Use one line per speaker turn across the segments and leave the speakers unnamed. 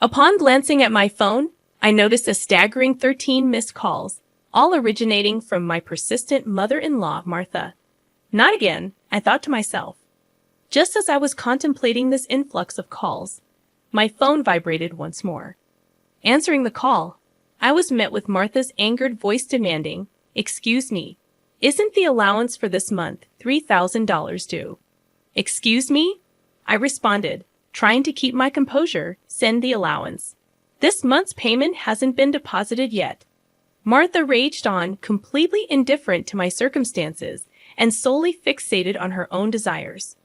Upon glancing at my phone, I noticed a staggering 13 missed calls, all originating from my persistent mother-in-law, Martha. Not again, I thought to myself. Just as I was contemplating this influx of calls, my phone vibrated once more. Answering the call, I was met with Martha's angered voice demanding, "Excuse me, isn't the allowance for this month $3,000 due?" "Excuse me?" I responded, trying to keep my composure. "Send the allowance. This month's payment hasn't been deposited yet." Martha raged on, completely indifferent to my circumstances and solely fixated on her own desires.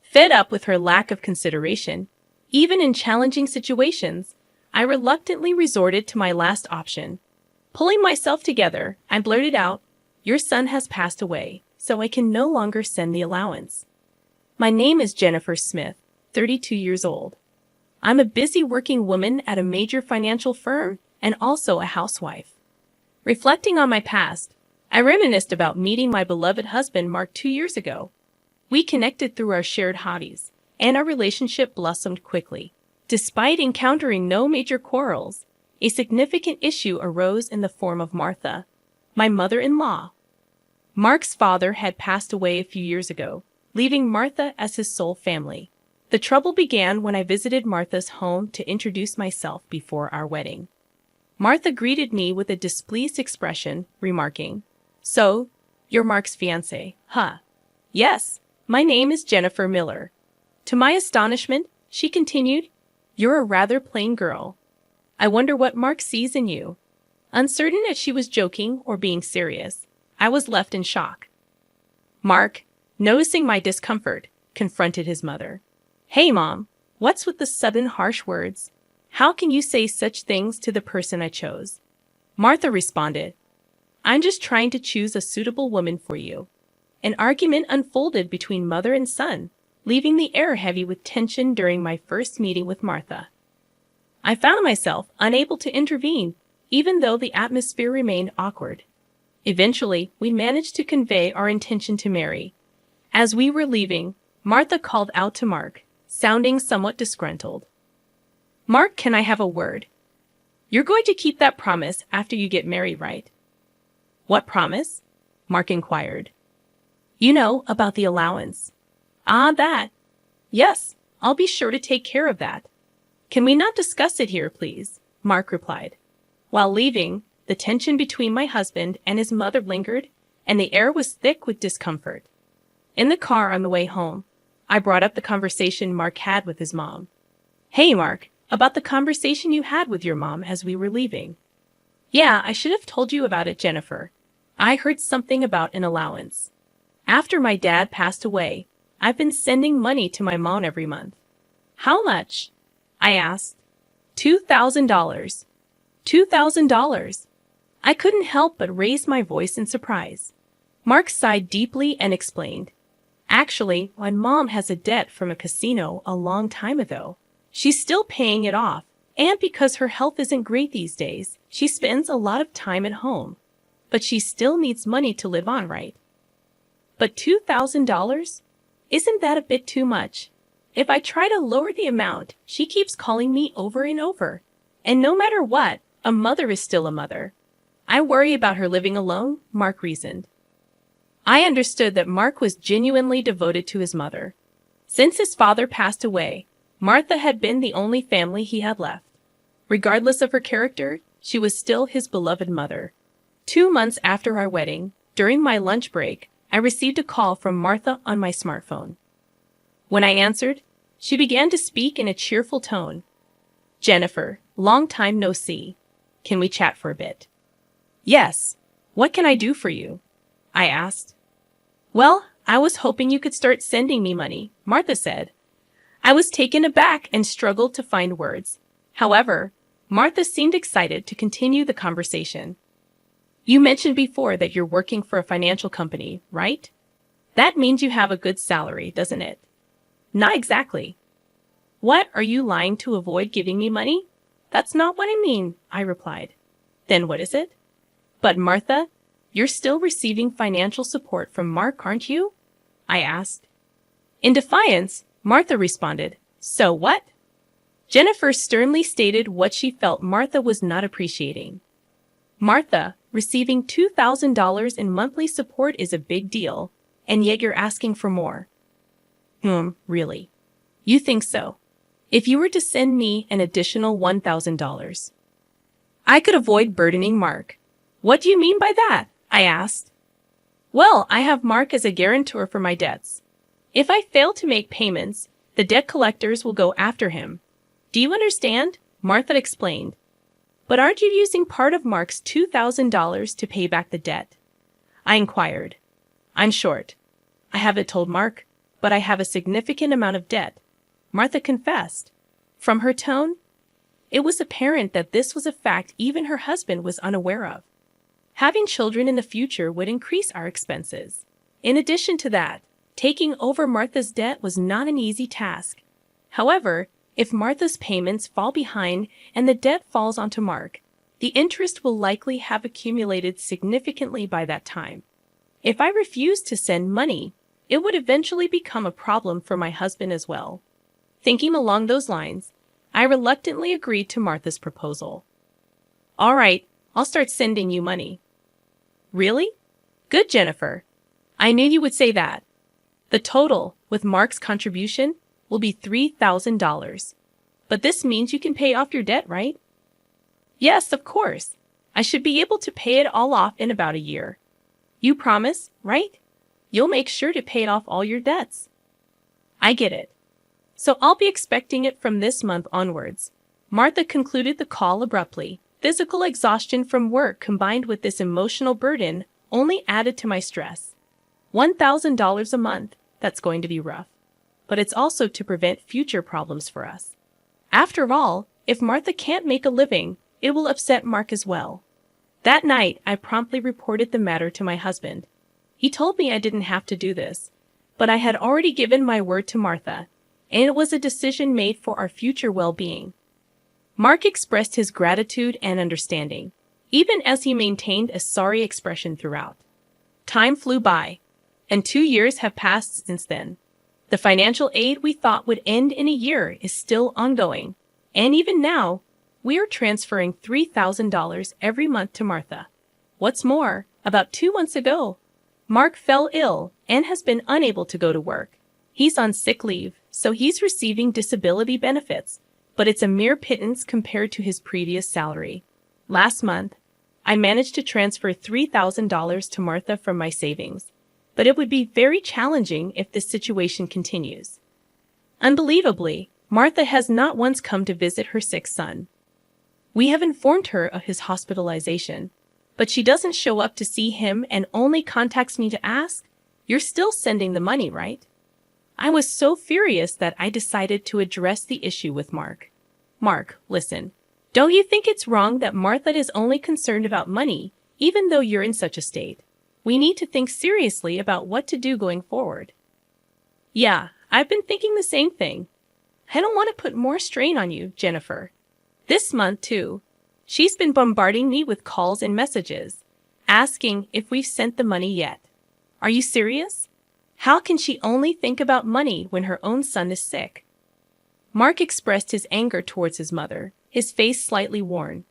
Fed up with her lack of consideration, even in challenging situations, I reluctantly resorted to my last option. Pulling myself together, I blurted out, "Your son has passed away, so I can no longer send the allowance. My name is Jennifer Smith, 32 years old. I'm a busy working woman at a major financial firm and also a housewife." Reflecting on my past, I reminisced about meeting my beloved husband Mark 2 years ago. We connected through our shared hobbies, and our relationship blossomed quickly. Despite encountering no major quarrels, a significant issue arose in the form of Martha, my mother-in-law. Mark's father had passed away a few years ago, leaving Martha as his sole family. The trouble began when I visited Martha's home to introduce myself before our wedding. Martha greeted me with a displeased expression, remarking, "So, you're Mark's fiancée, huh?" "Yes, my name is Jennifer Miller." To my astonishment, she continued, "You're a rather plain girl. I wonder what Mark sees in you." Uncertain if she was joking or being serious, I was left in shock. Mark, noticing my discomfort, confronted his mother. "Hey, Mom, what's with the sudden harsh words? How can you say such things to the person I chose?" Martha responded, "I'm just trying to choose a suitable woman for you." An argument unfolded between mother and son, leaving the air heavy with tension during my first meeting with Martha. I found myself unable to intervene, even though the atmosphere remained awkward. Eventually, we managed to convey our intention to marry. As we were leaving, Martha called out to Mark, sounding somewhat disgruntled. "Mark, can I have a word? You're going to keep that promise after you get married, right?" "What promise?" Mark inquired. "You know, about the allowance." "Ah, that. Yes, I'll be sure to take care of that." "Can we not discuss it here, please?" Mark replied. While leaving, the tension between my husband and his mother lingered, and the air was thick with discomfort. In the car on the way home, I brought up the conversation Mark had with his mom. "Hey, Mark, about the conversation you had with your mom as we were leaving." "Yeah, I should have told you about it, Jennifer. I heard something about an allowance. After my dad passed away, I've been sending money to my mom every month." "How much?" I asked. $2,000. $2,000. I couldn't help but raise my voice in surprise. Mark sighed deeply and explained, "Actually, my mom has a debt from a casino a long time ago. She's still paying it off, and because her health isn't great these days, she spends a lot of time at home. But she still needs money to live on, right?" "But $2,000? Isn't that a bit too much? If I try to lower the amount, she keeps calling me over and over. And no matter what, a mother is still a mother. I worry about her living alone," Mark reasoned. I understood that Mark was genuinely devoted to his mother. Since his father passed away, Martha had been the only family he had left. Regardless of her character, she was still his beloved mother. 2 months after our wedding, during my lunch break, I received a call from Martha on my smartphone. When I answered, she began to speak in a cheerful tone. "Jennifer, long time no see. Can we chat for a bit?" "Yes. What can I do for you?" I asked. "Well, I was hoping you could start sending me money," Martha said. I was taken aback and struggled to find words. However, Martha seemed excited to continue the conversation. "You mentioned before that you're working for a financial company, right? That means you have a good salary, doesn't it?" "Not exactly." "What, are you lying to avoid giving me money?" "That's not what I mean," I replied. "Then what is it?" "But Martha, you're still receiving financial support from Mark, aren't you?" I asked. In defiance, Martha responded, "So what?" Jennifer sternly stated what she felt Martha was not appreciating. Martha, receiving $2,000 in monthly support is a big deal, and yet you're asking for more. Really? You think so? If you were to send me an additional $1,000, I could avoid burdening Mark. What do you mean by that? I asked. Well, I have Mark as a guarantor for my debts. If I fail to make payments, the debt collectors will go after him. Do you understand? Martha explained. But aren't you using part of Mark's $2,000 to pay back the debt? I inquired. I'm short. I haven't told Mark, but I have a significant amount of debt, Martha confessed. From her tone, it was apparent that this was a fact even her husband was unaware of. Having children in the future would increase our expenses. In addition to that, taking over Martha's debt was not an easy task. However, if Martha's payments fall behind and the debt falls onto Mark, the interest will likely have accumulated significantly by that time. If I refuse to send money, it would eventually become a problem for my husband as well. Thinking along those lines, I reluctantly agreed to Martha's proposal. All right, I'll start sending you money. Really? Good, Jennifer. I knew you would say that. The total, with Mark's contribution, will be $3,000. But this means you can pay off your debt, right? Yes, of course. I should be able to pay it all off in about a year. You promise, right? You'll make sure to pay off all your debts. I get it. So I'll be expecting it from this month onwards. Martha concluded the call abruptly. Physical exhaustion from work combined with this emotional burden only added to my stress. $1,000 a month, that's going to be rough. But it's also to prevent future problems for us. After all, if Martha can't make a living, it will upset Mark as well. That night, I promptly reported the matter to my husband. He told me I didn't have to do this, but I had already given my word to Martha, and it was a decision made for our future well-being. Mark expressed his gratitude and understanding, even as he maintained a sorry expression throughout. Time flew by, and 2 years have passed since then. The financial aid we thought would end in a year is still ongoing, and even now, we are transferring $3,000 every month to Martha. What's more, about 2 months ago, Mark fell ill and has been unable to go to work. He's on sick leave, so he's receiving disability benefits, but it's a mere pittance compared to his previous salary. Last month, I managed to transfer $3,000 to Martha from my savings, but it would be very challenging if this situation continues. Unbelievably, Martha has not once come to visit her sick son. We have informed her of his hospitalization, but she doesn't show up to see him and only contacts me to ask, "You're still sending the money, right?" I was so furious that I decided to address the issue with Mark. Mark, listen, don't you think it's wrong that Martha is only concerned about money, even though you're in such a state? We need to think seriously about what to do going forward. Yeah, I've been thinking the same thing. I don't want to put more strain on you, Jennifer. This month, too, she's been bombarding me with calls and messages, asking if we've sent the money yet. Are you serious? How can she only think about money when her own son is sick? Mark expressed his anger towards his mother, his face slightly worn.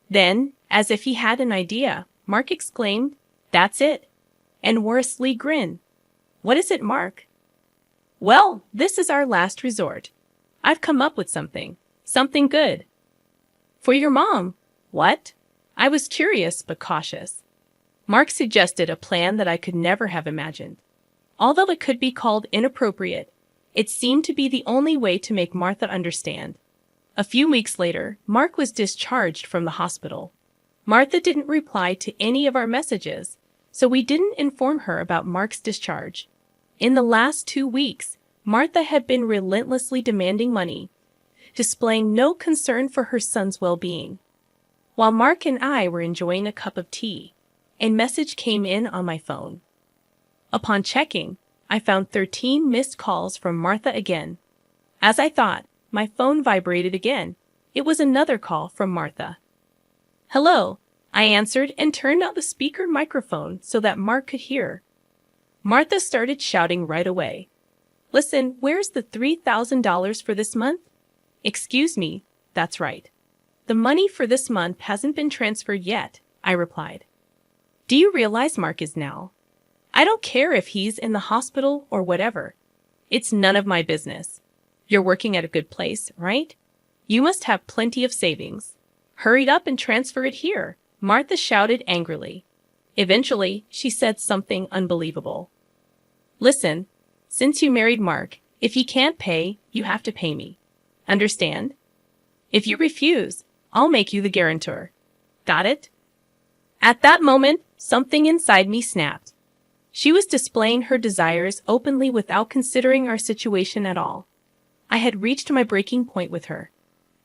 Then, as if he had an idea, Mark exclaimed, "That's it," and wore a sly grin. What is it, Mark? Well, this is our last resort. I've come up with something good. For your mom. What? I was curious but cautious. Mark suggested a plan that I could never have imagined. Although it could be called inappropriate, it seemed to be the only way to make Martha understand. A few weeks later, Mark was discharged from the hospital. Martha didn't reply to any of our messages, so we didn't inform her about Mark's discharge. In the last 2 weeks, Martha had been relentlessly demanding money, displaying no concern for her son's well-being. While Mark and I were enjoying a cup of tea, a message came in on my phone. Upon checking, I found 13 missed calls from Martha again. As I thought, my phone vibrated again. It was another call from Martha. "Hello," I answered and turned on the speaker microphone so that Mark could hear. Martha started shouting right away. "Listen, where's the $3,000 for this month? Excuse me, that's right. The money for this month hasn't been transferred yet, I replied. Do you realize Mark is now? I don't care if he's in the hospital or whatever. It's none of my business. You're working at a good place, right? You must have plenty of savings. Hurry up and transfer it here, Martha shouted angrily. Eventually, she said something unbelievable. Listen, since you married Mark, if he can't pay, you have to pay me. Understand? If you refuse, I'll make you the guarantor. Got it? At that moment, something inside me snapped. She was displaying her desires openly without considering our situation at all. I had reached my breaking point with her.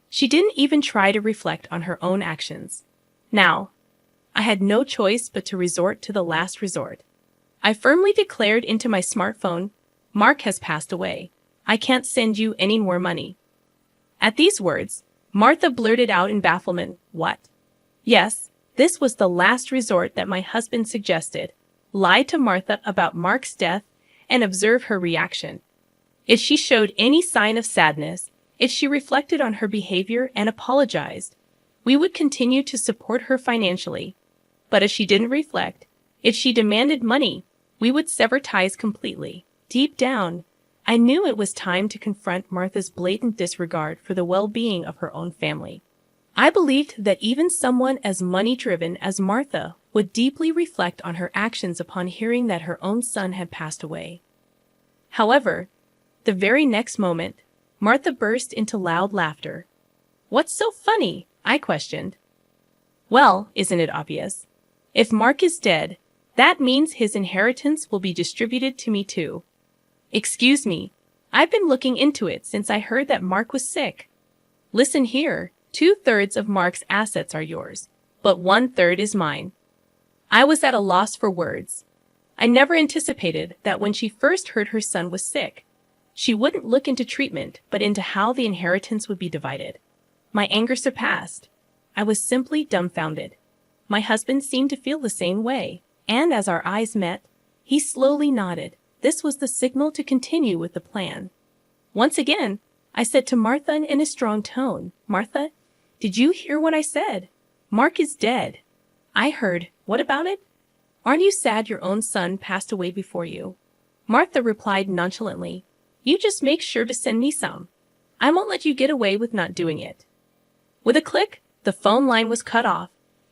She didn't even try to reflect on her own actions. Now, I had no choice but to resort to the last resort. I firmly declared into my smartphone, Mark has passed away. I can't send you any more money. At these words, Martha blurted out in bafflement, what? Yes, this was the last resort that my husband suggested. Lie to Martha about Mark's death and observe her reaction. If she showed any sign of sadness, if she reflected on her behavior and apologized, we would continue to support her financially. But if she didn't reflect, if she demanded money, we would sever ties completely. Deep down, I knew it was time to confront Martha's blatant disregard for the well-being of her own family. I believed that even someone as money-driven as Martha would deeply reflect on her actions upon hearing that her own son had passed away. However, the very next moment, Martha burst into loud laughter. What's so funny? I questioned. Well, isn't it obvious? If Mark is dead, that means his inheritance will be distributed to me too. Excuse me, I've been looking into it since I heard that Mark was sick. Listen here, 2/3 of Mark's assets are yours, but 1/3 is mine. I was at a loss for words. I never anticipated that when she first heard her son was sick, she wouldn't look into treatment, but into how the inheritance would be divided. My anger surpassed. I was simply dumbfounded. My husband seemed to feel the same way, and as our eyes met, he slowly nodded. This was the signal to continue with the plan. Once again, I said to Martha in a strong tone, Martha, did you hear what I said? Mark is dead. I heard. What about it? Aren't you sad your own son passed away before you? Martha replied nonchalantly, you just make sure to send me some. I won't let you get away with not doing it. With a click, the phone line was cut off,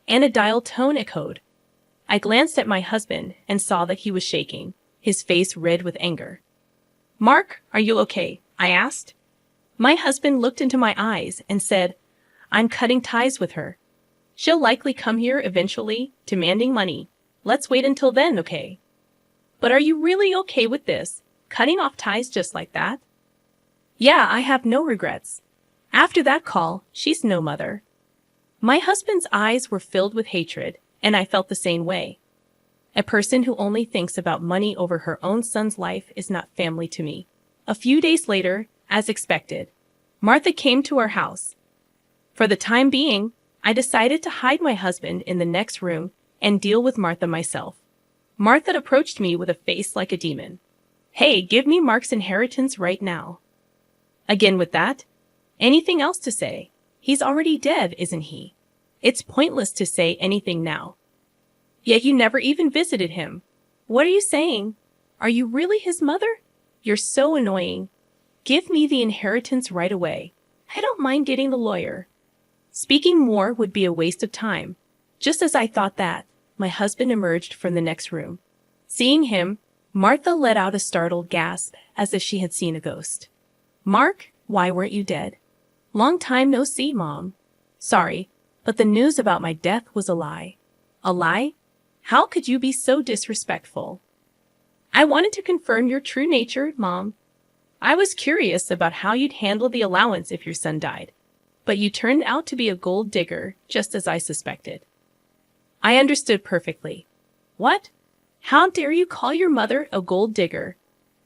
and a dial tone echoed. I glanced at my husband and saw that he was shaking, his face red with anger. Mark, are you okay? I asked. My husband looked into my eyes and said, I'm cutting ties with her. She'll likely come here eventually, demanding money. Let's wait until then, okay? But are you really okay with this, cutting off ties just like that? Yeah, I have no regrets. After that call, she's no mother. My husband's eyes were filled with hatred, and I felt the same way. A person who only thinks about money over her own son's life is not family to me. A few days later, as expected, Martha came to our house. For the time being, I decided to hide my husband in the next room and deal with Martha myself. Martha approached me with a face like a demon. Hey, give me Mark's inheritance right now. Again with that? Anything else to say? He's already dead, isn't he? It's pointless to say anything now. Yet you never even visited him. What are you saying? Are you really his mother? You're so annoying. Give me the inheritance right away. I don't mind getting the lawyer. Speaking more would be a waste of time. Just as I thought that, my husband emerged from the next room. Seeing him, Martha let out a startled gasp as if she had seen a ghost. Mark, why weren't you dead? Long time no see, Mom. Sorry, but the news about my death was a lie. A lie? How could you be so disrespectful? I wanted to confirm your true nature, Mom. I was curious about how you'd handle the allowance if your son died, but you turned out to be a gold digger, just as I suspected. I understood perfectly. What? How dare you call your mother a gold digger?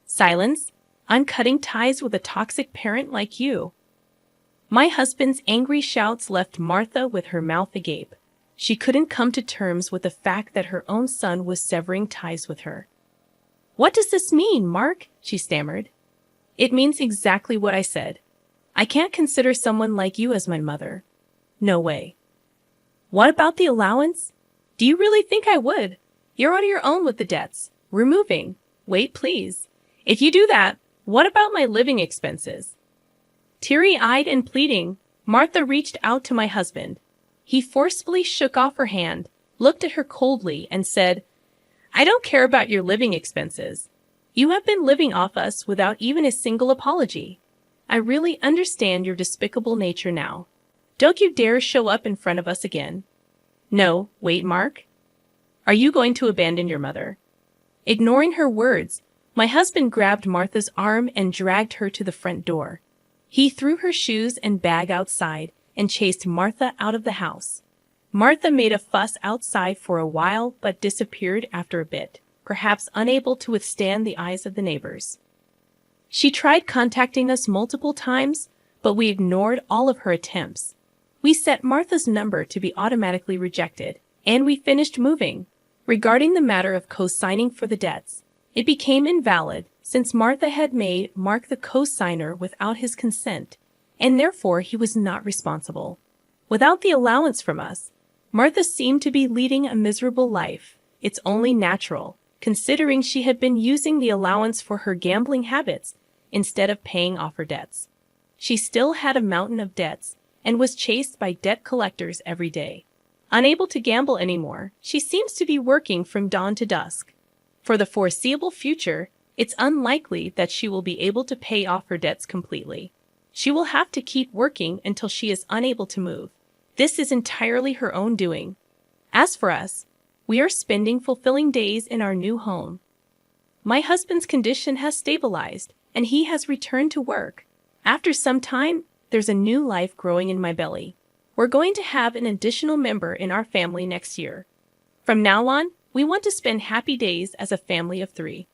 Silence. I'm cutting ties with a toxic parent like you. My husband's angry shouts left Martha with her mouth agape. She couldn't come to terms with the fact that her own son was severing ties with her. What does this mean, Mark? She stammered. It means exactly what I said. I can't consider someone like you as my mother. No way. What about the allowance? Do you really think I would? You're on your own with the debts. We're moving. Wait, please. If you do that, what about my living expenses? Teary-eyed and pleading, Martha reached out to my husband. He forcefully shook off her hand, looked at her coldly, and said, I don't care about your living expenses. You have been living off us without even a single apology. I really understand your despicable nature now. Don't you dare show up in front of us again. No, wait, Mark. Are you going to abandon your mother? Ignoring her words, my husband grabbed Martha's arm and dragged her to the front door. He threw her shoes and bag outside and chased Martha out of the house. Martha made a fuss outside for a while but disappeared after a bit, perhaps unable to withstand the eyes of the neighbors. She tried contacting us multiple times, but we ignored all of her attempts. We set Martha's number to be automatically rejected, and we finished moving. Regarding the matter of co-signing for the debts, it became invalid since Martha had made Mark the co-signer without his consent, and therefore he was not responsible. Without the allowance from us, Martha seemed to be leading a miserable life. It's only natural, considering she had been using the allowance for her gambling habits instead of paying off her debts. She still had a mountain of debts and was chased by debt collectors every day. Unable to gamble anymore, she seems to be working from dawn to dusk. For the foreseeable future, it's unlikely that she will be able to pay off her debts completely. She will have to keep working until she is unable to move. This is entirely her own doing. As for us, we are spending fulfilling days in our new home. My husband's condition has stabilized, and he has returned to work. After some time, there's a new life growing in my belly. We're going to have an additional member in our family next year. From now on, we want to spend happy days as a family of 3.